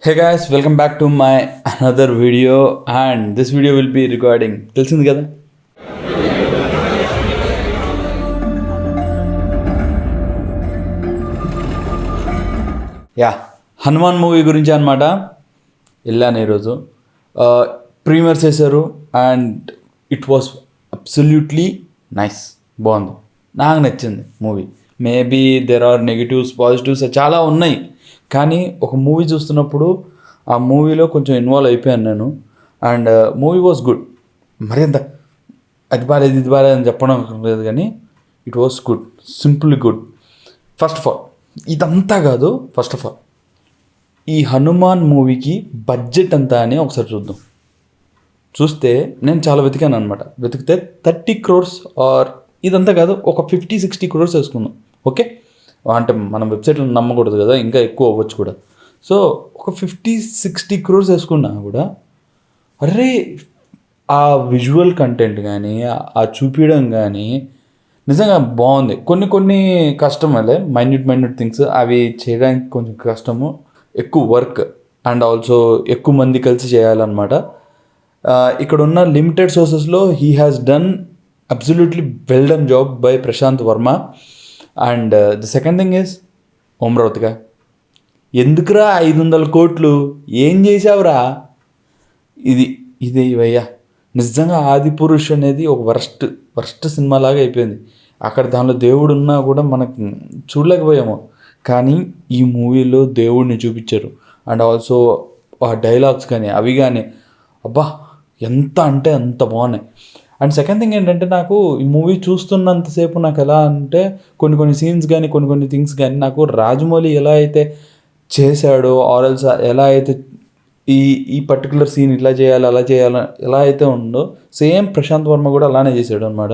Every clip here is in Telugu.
Hey guys, welcome back to my another video, and this video will be regarding తెలిసింది కదా. యా హనుమాన్ మూవీ గురించి అనమాట. వెళ్ళాను ఈరోజు. ప్రీమియర్స్ చేశారు and it was absolutely nice. బాగుంది, నాకు నచ్చింది movie. Maybe there are negatives positives చాలా ఉన్నాయి, కానీ ఒక మూవీ చూస్తున్నప్పుడు ఆ మూవీలో కొంచెం ఇన్వాల్వ్ అయిపోయాను నేను. And movie was good. మరింత అది బాగాలేదు ఇది బాగాలేదు అని చెప్పడం లేదు, కానీ it was good, simply good. First of all ఇదంతా కాదు. ఫస్ట్ ఆఫ్ ఆల్ ఈ హనుమాన్ మూవీకి బడ్జెట్ ఎంత అని ఒకసారి చూద్దాం. చూస్తే నేను చాలా వెతికాను అనమాట. వెతికితే 30 crores ఆర్ ఇదంతా కాదు, ఒక 50-60 crores వేసుకుందాం. ఓకే, అంటే మనం వెబ్సైట్లో నమ్మకూడదు కదా, ఇంకా ఎక్కువ అవ్వచ్చు కూడా. సో ఒక 50-60 crores వేసుకున్నా కూడా, అరే ఆ విజువల్ కంటెంట్ కానీ ఆ చూపించడం కానీ నిజంగా బాగుంది. కొన్ని కష్టమలే, మైన్యూట్ థింగ్స్ అవి చేయడానికి కొంచెం కష్టము, ఎక్కువ వర్క్ అండ్ ఆల్సో ఎక్కువ మంది కలిసి చేయాలన్నమాట. ఇక్కడ ఉన్న లిమిటెడ్ సోర్సెస్లో he has done absolutely well done job by Prashanth Varma. And the second thing is ఓమ్రావతిగా, ఎందుకురా 500 కోట్లు ఏం చేసావురా? ఇది ఇవయ్యా నిజంగా ఆదిపురుష్ అనేది ఒక వర్స్ట్ సినిమా లాగా అయిపోయింది. అక్కడ దానిలో దేవుడు ఉన్నా కూడా మనకు చూడలేకపోయాము, కానీ ఈ మూవీలో దేవుడిని చూపించారు. అండ్ ఆల్సో ఆ డైలాగ్స్ కానీ అవి కానీ అబ్బా ఎంత అంటే అంత బాగున్నాయి. అండ్ సెకండ్ థింగ్ ఏంటంటే, నాకు ఈ మూవీ చూస్తున్నంతసేపు నాకు ఎలా అంటే కొన్ని సీన్స్ కానీ కొన్ని థింగ్స్ కానీ నాకు రాజమౌళి ఎలా అయితే చేశాడో ఆర్ఎల్స్ ఎలా అయితే ఈ పర్టికులర్ సీన్ ఇలా చేయాలి అలా చేయాలి ఎలా అయితే ఉందో, సేమ్ ప్రశాంత్ వర్మ కూడా అలానే చేశాడు అనమాట.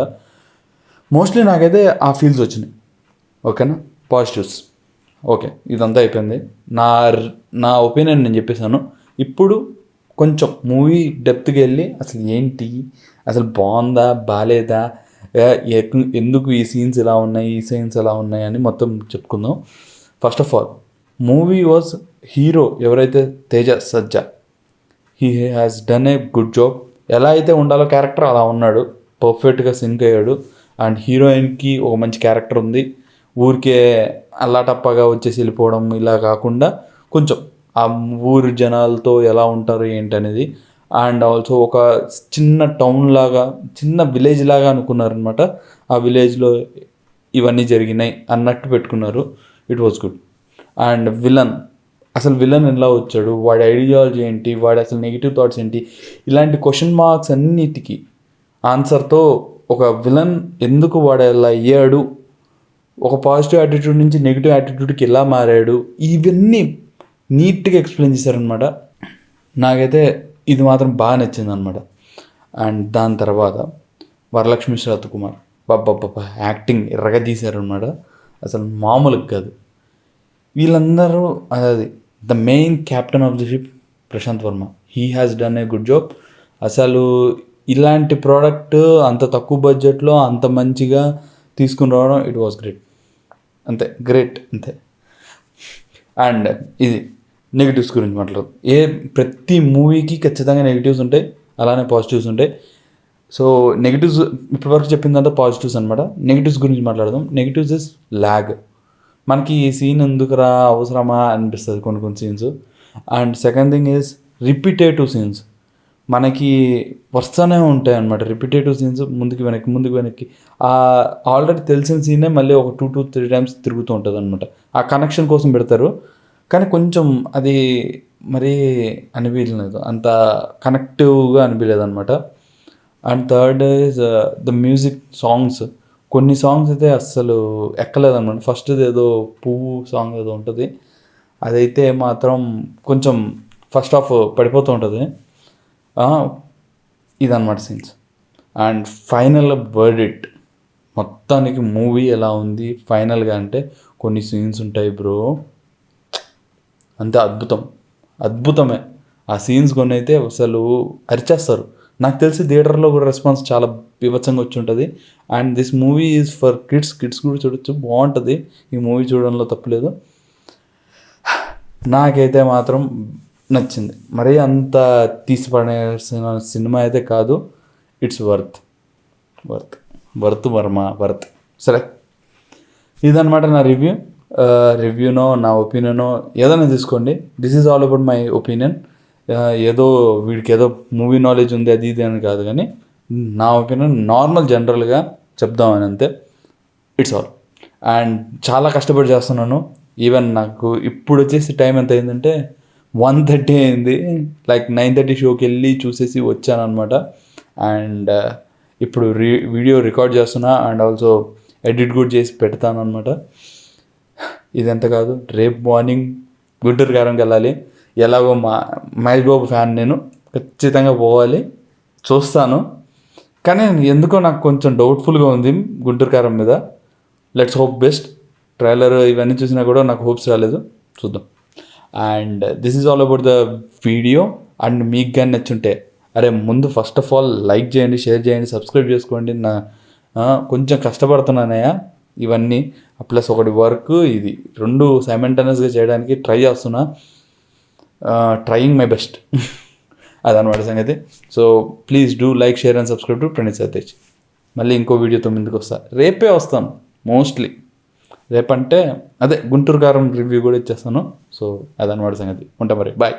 మోస్ట్లీ నాకైతే ఆ ఫీల్స్ వచ్చినాయి. ఓకేనా, పాజిటివ్స్. ఓకే, ఇదంతా అయిపోయింది. నా ఒపీనియన్ నేను చెప్పేశాను. ఇప్పుడు కొంచెం మూవీ డెప్త్కి వెళ్ళి అసలు ఏంటి, అసలు బాగుందా బాగాలేదా, ఎందుకు ఈ సీన్స్ ఇలా ఉన్నాయి ఈ సీన్స్ ఎలా ఉన్నాయి అని మొత్తం చెప్పుకుందాం. First of all movie was hero ఎవరైతే Teja Sajja, he has done a good job. ఎలా అయితే ఉండాలో క్యారెక్టర్ అలా ఉన్నాడు, పర్ఫెక్ట్గా సింక్ అయ్యాడు. అండ్ హీరోయిన్కి ఒక మంచి క్యారెక్టర్ ఉంది. ఊరికే అల్లాటప్పగా వచ్చేసి వెళ్ళిపోవడం ఇలా కాకుండా కొంచెం ఆ ఊరి జనాలతో ఎలా ఉంటారు ఏంటి అనేది. అండ్ ఆల్సో ఒక చిన్న టౌన్ లాగా చిన్న విలేజ్ లాగా అనుకున్నారనమాట. ఆ విలేజ్లో ఇవన్నీ జరిగినాయి అన్నట్టు పెట్టుకున్నారు. It was good. అండ్ అసలు విలన్ ఎలా వచ్చాడు, వాడి ఐడియాలజీ ఏంటి, వాడి అసలు నెగిటివ్ థాట్స్ ఏంటి, ఇలాంటి క్వశ్చన్ మార్క్స్ అన్నిటికీ ఆన్సర్తో ఒక విలన్ ఎందుకు వాడు ఎలా అయ్యాడు, ఒక పాజిటివ్ యాటిట్యూడ్ నుంచి నెగిటివ్ యాటిట్యూడ్కి ఎలా మారాడు, ఇవన్నీ నీట్గా ఎక్స్ప్లెయిన్ చేశారనమాట. నాకైతే ఇది మాత్రం బాగా నచ్చింది అనమాట. అండ్ దాని తర్వాత వరలక్ష్మి శరత్కుమార్, బాబా యాక్టింగ్ ఎర్రగా తీశారనమాట, అసలు మామూలుగా కాదు. వీళ్ళందరూ అది the main captain of the ship Prasanth Varma, he has done a good job. అసలు ఇలాంటి ప్రోడక్ట్ అంత తక్కువ బడ్జెట్లో అంత మంచిగా తీసుకుని రావడం, ఇట్ వాస్ గ్రేట్. గ్రేట్ అంతే. అండ్ ఇది నెగిటివ్స్ గురించి మాట్లాడదు. ప్రతి మూవీకి ఖచ్చితంగా నెగిటివ్స్ ఉంటాయి, అలానే పాజిటివ్స్ ఉంటాయి. సో నెగిటివ్స్ ఇప్పటివరకు చెప్పిందంతా పాజిటివ్స్ అనమాట. నెగిటివ్స్ గురించి మాట్లాడదాం. Negatives is lag. మనకి ఈ సీన్ ఎందుకురా అవసరమా అనిపిస్తుంది కొన్ని scenes. And second thing is repetitive scenes. మనకి వస్తూనే ఉంటాయి అన్నమాట రిపీటేటివ్ సీన్స్, ముందుకు వెనక్కి. ఆల్రెడీ తెలిసిన సీనే మళ్ళీ ఒక 2 to 3 times తిరుగుతూ ఉంటుంది అనమాట. ఆ కనెక్షన్ కోసం పెడతారు, కానీ కొంచెం అది మరీ అనిపించలేదు, అంత కనెక్టివ్గా అనిపించలేదు అనమాట. And third is the music songs. కొన్ని సాంగ్స్ అయితే అస్సలు ఎక్కలేదన్నమాట. ఫస్ట్ది ఏదో పువ్వు సాంగ్ ఏదో ఉంటుంది, అదైతే మాత్రం కొంచెం ఫస్ట్ హాఫ్ పడిపోతూ ఉంటుంది. ఇదన్నమాట సీన్స్. అండ్ ఫైనల్ వర్డిక్ట్, మొత్తానికి మూవీ ఎలా ఉంది ఫైనల్గా అంటే, కొన్ని సీన్స్ ఉంటాయి బ్రో, అంతే అద్భుతమే. ఆ సీన్స్ కొన్ని అయితే అసలు అరిచేస్తారు. నాకు తెలిసి థియేటర్లో కూడా రెస్పాన్స్ చాలా బీభత్సంగా వచ్చి ఉంటుంది. And this movie is for kids కూడా చూడొచ్చు, బాగుంటుంది. ఈ మూవీ చూడడంలో తప్పులేదు. నాకైతే మాత్రం నచ్చింది. మరీ అంత తీసి పడేసిన సినిమా అయితే కాదు. It's worth worth worth Varma worth. సరే, ఇదన్నమాట నా రివ్యూనో నా ఒపీనియనో ఏదైనా తీసుకోండి. This is all about my opinion. ఏదో వీడికి ఏదో మూవీ నాలెడ్జ్ ఉంది అది ఇది అని కాదు, కానీ నా ఒపీనియన్ నార్మల్ జనరల్గా చెప్దామని అంతే. It's all. అండ్ చాలా కష్టపడి చేస్తున్నాను. ఈవెన్ నాకు ఇప్పుడు వచ్చేసి టైం ఎంత అయిందంటే 1:30 అయింది. లైక్ 9:30 షోకి వెళ్ళి చూసేసి వచ్చాను అనమాట. అండ్ ఇప్పుడు వీడియో రికార్డ్ చేస్తున్నా అండ్ ఆల్సో ఎడిట్ కూడా చేసి పెడతాను అనమాట. ఇదెంత కాదు, రేపు మార్నింగ్ గుంటూరు కారంకి వెళ్ళాలి. ఎలాగో మహేష్ బాబు ఫ్యాన్ నేను, ఖచ్చితంగా పోవాలి. చూస్తాను, కానీ ఎందుకో నాకు కొంచెం డౌట్ఫుల్గా ఉంది గుంటూరు కారం మీద. Let's hope best. ట్రైలర్ ఇవన్నీ చూసినా కూడా నాకు హోప్స్ రాలేదు, చూద్దాం. And this is all about the video. And మీకు కానీ నచ్చుంటే అరే ముందు ఫస్ట్ ఆఫ్ ఆల్ లైక్ చేయండి, షేర్ చేయండి, సబ్స్క్రైబ్ చేసుకోండి. కొంచెం కష్టపడుతున్నానయ్యా ఇవన్నీ, ప్లస్ ఒకటి వర్క్, ఇది రెండు సైమల్టేనియస్గా చేయడానికి ట్రై చేస్తున్నా. Trying my best. అదనమాట సంగతి. So please do like, share and subscribe to Praneeth Satish. మళ్ళీ ఇంకో వీడియోతో ముందుకు రేపే వస్తాను మోస్ట్లీ. రేపంటే అదే గుంటూరు కారం రివ్యూ కూడా ఇచ్చేస్తాను. సో అదనమాట సంగతి. ఉంటా మరి, బాయ్.